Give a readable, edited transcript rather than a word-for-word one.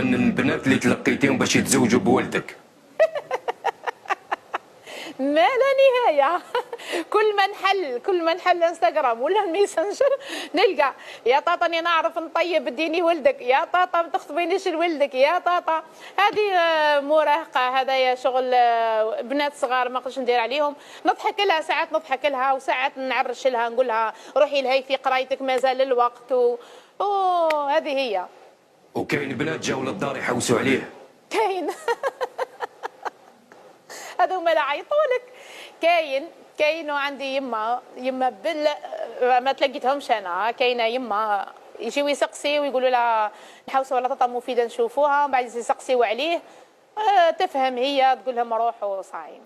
من البنات اللي تلقيتيهم باش يتزوجوا بولدك؟ ما لا نهايه. كل ما نحل انستغرام ولا الميسنجر نلقى يا طاطا انا نعرف نطيب اديني ولدك، يا طاطا ما تخطبينيش لولدك، يا طاطا. هذه مراهقه، هذايا شغل بنات صغار ما نقدرش ندير عليهم. نضحك لها ساعات، نضحك لها وساعات نعرش لها نقول لها روحي لهي في قرايتك مازال الوقت هذه هي. وكاين بنات جاوا للدار يحوسوا عليه؟ كاين. هذوما اللي عيطولك. كاين وعندي يما ما تلقيتهمش انا. كاينه يما يجيو يسقسي ويقولوا لها نحوسوا على طاطا مفيده نشوفوها، من بعد يسقسيو عليه تفهم هي تقول لهم روحوا صايم.